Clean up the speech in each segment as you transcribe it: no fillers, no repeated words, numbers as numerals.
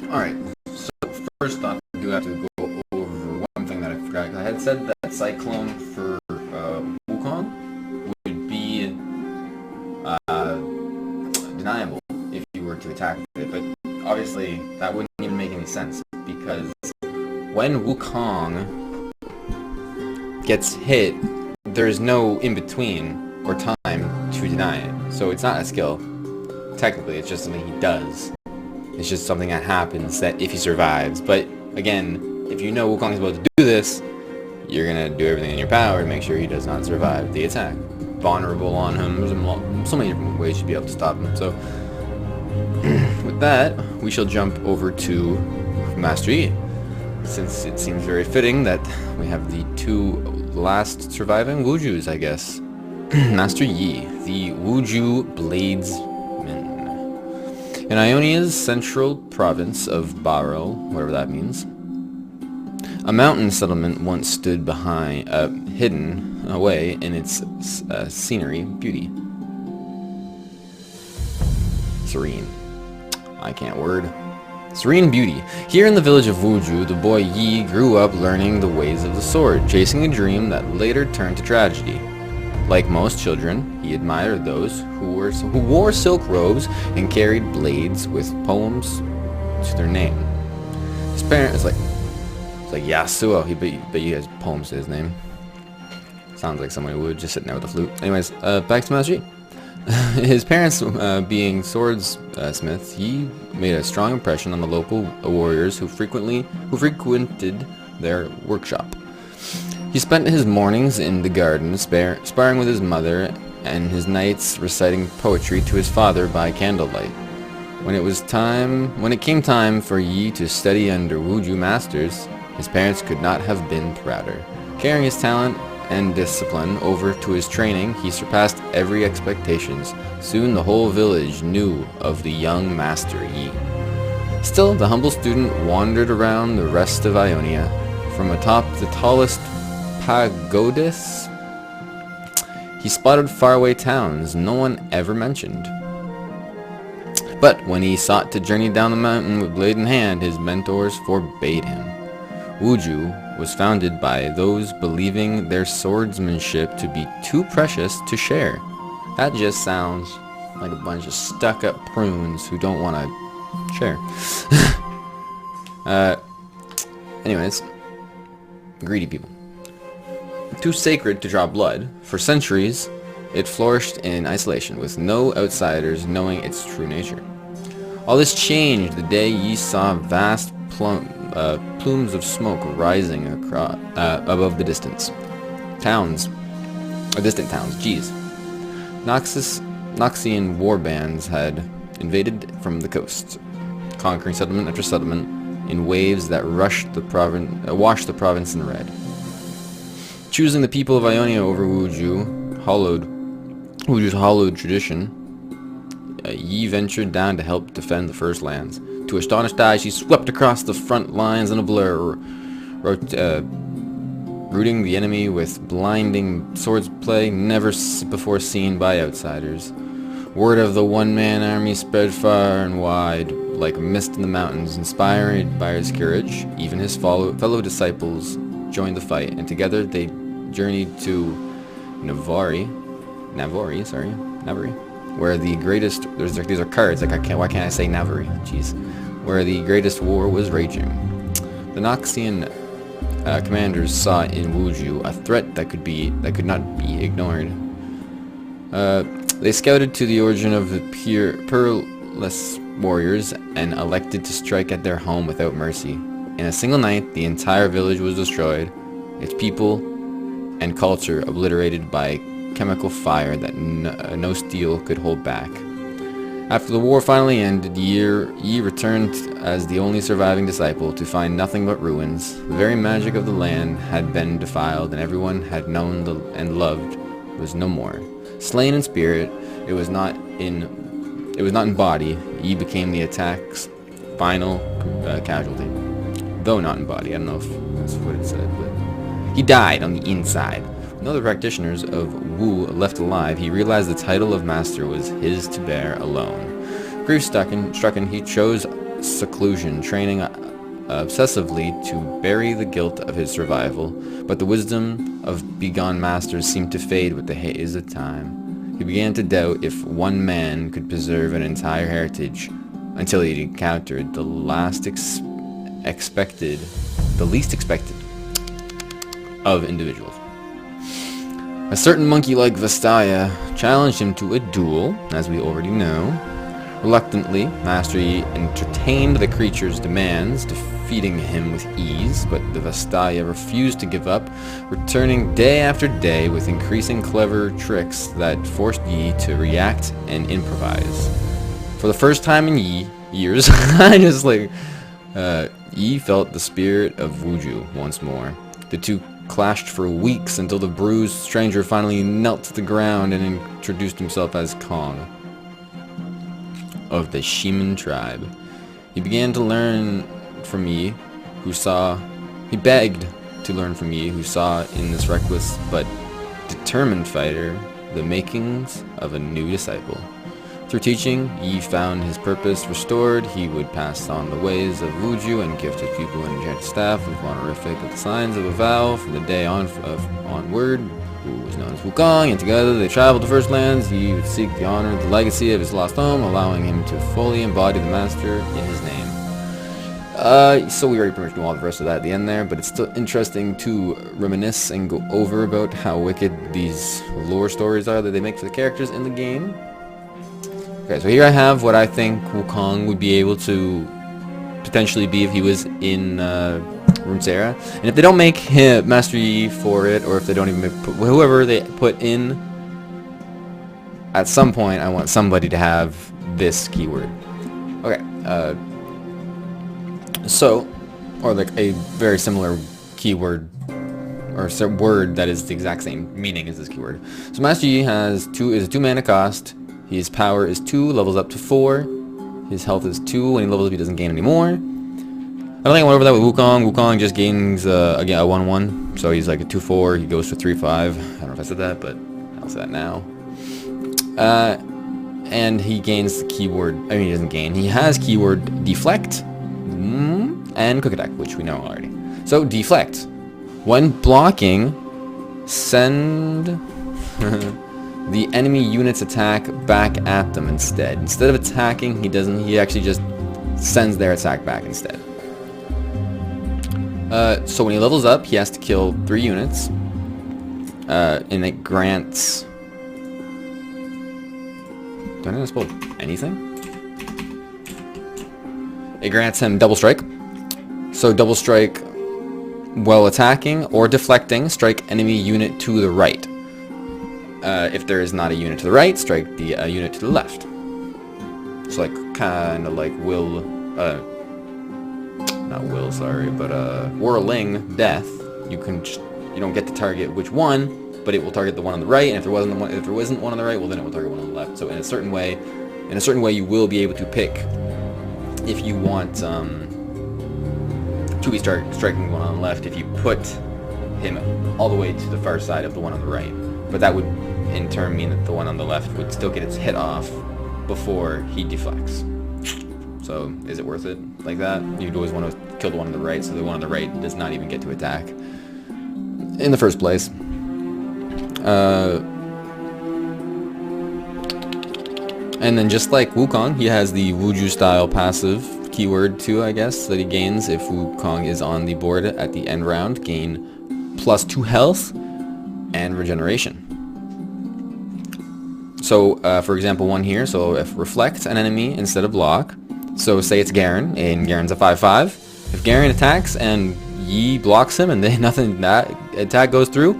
Alright, so first off, I do have to go over one thing that I forgot. I had said that Cyclone for Wukong would be uh, deniable if you were to attack it, but obviously that wouldn't even make any sense because when Wukong gets hit, there's no in-between or time to deny it. So it's not a skill. Technically, it's just something he does. It's just something that happens that if he survives. But again, if you know Wukong is about to do this, you're gonna do everything in your power to make sure he does not survive the attack. Vulnerable on him. There's so many different ways you'd be able to stop him. So with that, we shall jump over to Master Yi, since it seems very fitting that we have the two last surviving Wujus, I guess. Master Yi, the Wuju Bladesman. In Ionia's central province of Baro, whatever that means, a mountain settlement once stood behind, hidden away in its scenery beauty. Serene. I can't word. Serene beauty. Here in the village of Wuju, the boy Yi grew up learning the ways of the sword, chasing a dream that later turned to tragedy. Like most children, he admired those who wore silk robes and carried blades with poems to their name. His parents, it's like Yasuo. But he has poems to his name. Sounds like someone who would just sitting there with a flute. Anyways, back to Master Yi. His parents being swordsmiths, he made a strong impression on the local warriors who frequented their workshop. He spent his mornings in the garden sparring with his mother and his nights reciting poetry to his father by candlelight. When it came time for Yi to study under Wuju masters, his parents could not have been prouder. Carrying his talent and discipline over to his training, he surpassed every expectations. Soon the whole village knew of the young Master Yi. Still, the humble student wandered around the rest of Ionia. From atop the tallest pagodas, he spotted faraway towns no one ever mentioned. But when he sought to journey down the mountain with blade in hand, his mentors forbade him. Wuju was founded by those believing their swordsmanship to be too precious to share. That just sounds like a bunch of stuck-up prunes who don't want to share. Anyways, greedy people. Too sacred to draw blood, for centuries it flourished in isolation, with no outsiders knowing its true nature. All this changed the day Yi saw vast plumes of smoke rising above the distant towns. Jeez. Noxian war bands had invaded from the coast, conquering settlement after settlement in waves that washed the province in red. Choosing the people of Ionia over Wuju's hallowed tradition, Yi ventured down to help defend the first lands. To astonished eyes, she swept across the front lines in a blur, routing the enemy with blinding swordplay never before seen by outsiders. Word of the one-man army spread far and wide, like a mist in the mountains. Inspired by his courage, even his fellow disciples joined the fight, and together they journeyed to Navari, where the greatest, these are cards, why can't I say Navari? Jeez. Where the greatest war was raging. The Noxian commanders saw in Wuju a threat that could not be ignored. They scouted to the origin of the peerless warriors and elected to strike at their home without mercy. In a single night, the entire village was destroyed, its people and culture obliterated by chemical fire that no steel could hold back. After the war finally ended, Yi returned as the only surviving disciple to find nothing but ruins. The very magic of the land had been defiled, and everyone had known and loved was no more. Slain in spirit, it was not in body. Yi became the attack's final casualty, though not in body. I don't know if that's what it said, but he died on the inside. When other practitioners of Wu left alive, he realized the title of master was his to bear alone. Grief-stricken, he chose seclusion, training obsessively to bury the guilt of his survival, but the wisdom of bygone masters seemed to fade with the haze of time. He began to doubt if one man could preserve an entire heritage until he encountered the least expected of individuals. A certain monkey like Vastaya challenged him to a duel, as we already know. Reluctantly, Master Yi entertained the creature's demands, defeating him with ease, but the Vastaya refused to give up, returning day after day with increasing clever tricks that forced Yi to react and improvise. For the first time in years, Yi felt the spirit of Wuju once more. The two clashed for weeks until the bruised stranger finally knelt to the ground and introduced himself as Kong of the Shiman tribe. He began to learn from Yi, he begged to learn from Yi, who saw in this reckless but determined fighter the makings of a new disciple. Through teaching, Yi found his purpose restored. He would pass on the ways of Wuju and gift his people an enchanted staff with honorific with the signs of a vow from the day onward, who was known as Wukong, and together they traveled to First Lands. He would seek the honor and the legacy of his lost home, allowing him to fully embody the master in his name. So we already pretty much know all the rest of that at the end there, but it's still interesting to reminisce and go over about how wicked these lore stories are that they make for the characters in the game. Okay, so here I have what I think Wukong would be able to potentially be if he was in Runeterra. And if they don't make him Master Yi for it, or if they don't even put whoever they put in, at some point I want somebody to have this keyword. Okay, or like a very similar keyword, or word that is the exact same meaning as this keyword. So Master Yi is a 2-mana cost. His power is 2, levels up to 4. His health is 2. When he levels up, he doesn't gain any more. I don't think I went over that with Wukong. Wukong just gains again a 1/1, so he's like a 2/4. He goes for 3/5. I don't know if I said that, but I'll say that now. And he gains the keyword. I mean, he doesn't gain. He has keyword deflect and quick attack, which we know already. So deflect. When blocking, send the enemy unit's attack back at them instead. Instead of attacking, he actually just sends their attack back instead. So when he levels up, he has to kill 3 units. And it grants... Do I need to spell anything? It grants him double strike. So double strike while attacking or deflecting, strike enemy unit to the right. If there is not a unit to the right, strike the unit to the left. It's like kind of like whirling death. You don't get to target which one, but it will target the one on the right. And if there wasn't one on the right, well then it will target one on the left. So in a certain way, you will be able to pick if you want to be striking the one on the left. If you put him all the way to the far side of the one on the right, but that would in turn mean that the one on the left would still get its hit off before he deflects. So is it worth it like that? You'd always want to kill the one on the right, so the one on the right does not even get to attack in the first place. And then just like Wukong, he has the Wuju Style passive keyword too, I guess, that he gains if Wukong is on the board at the end round. Gain +2 health and regeneration. So, for example, one here, so if reflect an enemy instead of block, so say it's Garen, and Garen's a 5/5. If Garen attacks and Yi blocks him and then that attack goes through,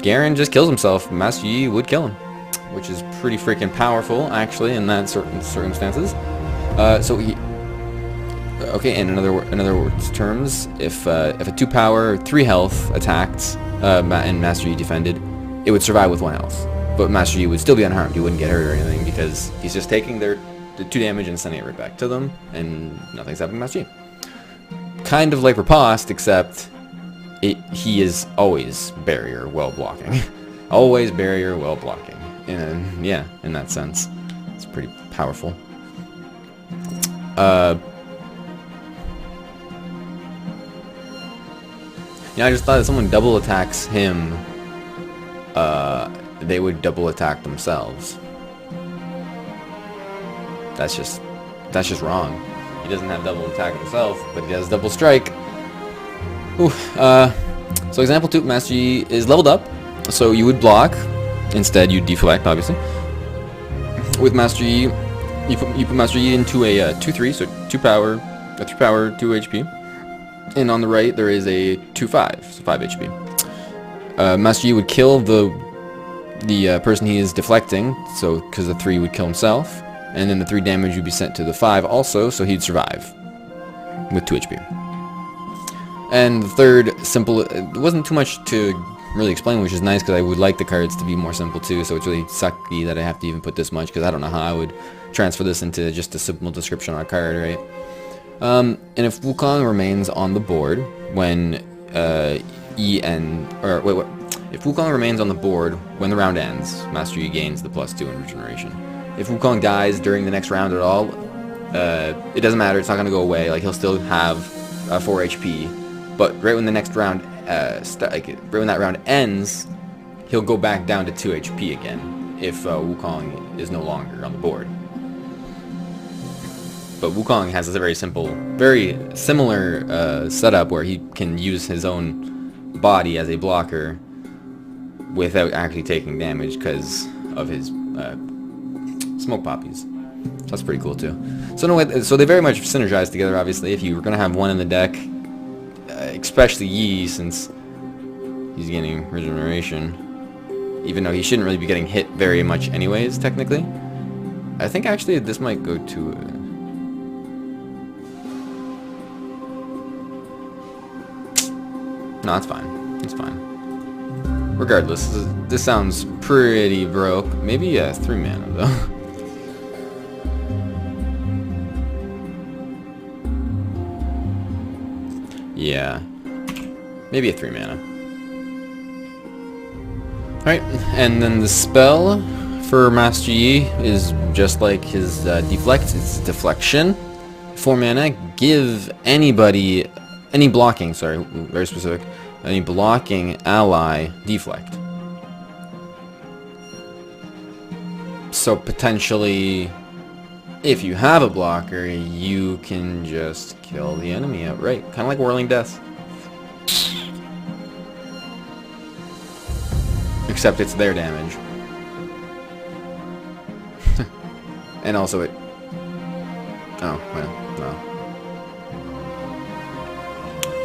Garen just kills himself. Master Yi would kill him, which is pretty freaking powerful, actually, in that certain circumstances. Okay, in other terms, if a 2-power, 3 health attacked and Master Yi defended, it would survive with 1 health. But Master Yi would still be unharmed. He wouldn't get hurt or anything because he's just taking the 2 damage and sending it right back to them, and nothing's happening to Master Yi. Kind of like Riposte, except he is always barrier while blocking. Always barrier while blocking. And yeah, in that sense, it's pretty powerful. You know, I just thought if someone double attacks him, they would double attack themselves. That's just wrong. He doesn't have double attack himself, but he has double strike. Ooh, so example 2, Master Yi is leveled up, so you would block. Instead, you deflect, obviously. With Master Yi, you put Master Yi into a 2-3, so 2 power, 3 power, 2 HP. And on the right, there is a 2-5, so 5 HP. Master Yi would kill the person he is deflecting, so because the 3 would kill himself, and then the 3 damage would be sent to the 5 also, so he'd survive with 2 HP. And the third, simple, it wasn't too much to really explain, which is nice because I would like the cards to be more simple too, so it's really sucky that I have to even put this much because I don't know how I would transfer this into just a simple description on a card, right? And if Wukong remains on the board when if Wukong remains on the board when the round ends, Master Yi gains the +2 in regeneration. If Wukong dies during the next round at all, it doesn't matter, it's not going to go away, like he'll still have 4 HP, but right when the next round, right when that round ends, he'll go back down to 2 HP again, if Wukong is no longer on the board. But Wukong has a very similar setup where he can use his own body as a blocker without actually taking damage because of his smoke poppies. So that's pretty cool too. So no, so they very much synergize together. Obviously, if you were gonna have one in the deck, especially Yi, since he's getting regeneration, even though he shouldn't really be getting hit very much anyways, technically. I think actually this might go to. No, it's fine. It's fine. Regardless, this sounds pretty broke. Maybe 3 mana though. Yeah, maybe a 3 mana. Alright, and then the spell for Master Yi is just like his deflect. It's deflection. 4 mana. Give anybody, any blocking, sorry, very specific, any blocking ally deflect. So potentially, if you have a blocker, you can just kill the enemy outright. Kind of like Whirling Death. Except it's their damage. And also it... Oh, well, no.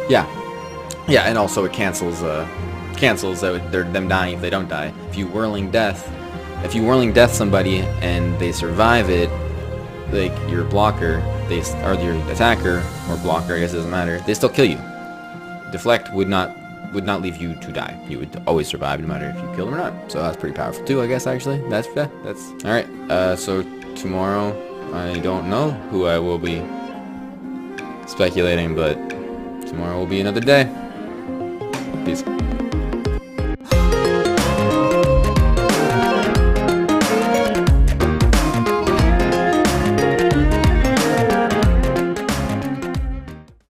Yeah. Yeah, and also it cancels out them dying if they don't die. If you Whirling Death somebody and they survive it, like your blocker, or your attacker or blocker, I guess it doesn't matter, they still kill you. Deflect would not leave you to die. You would always survive no matter if you kill them or not. So that's pretty powerful too, I guess. Actually, that's all right. So tomorrow, I don't know who I will be speculating, but tomorrow will be another day. Peace.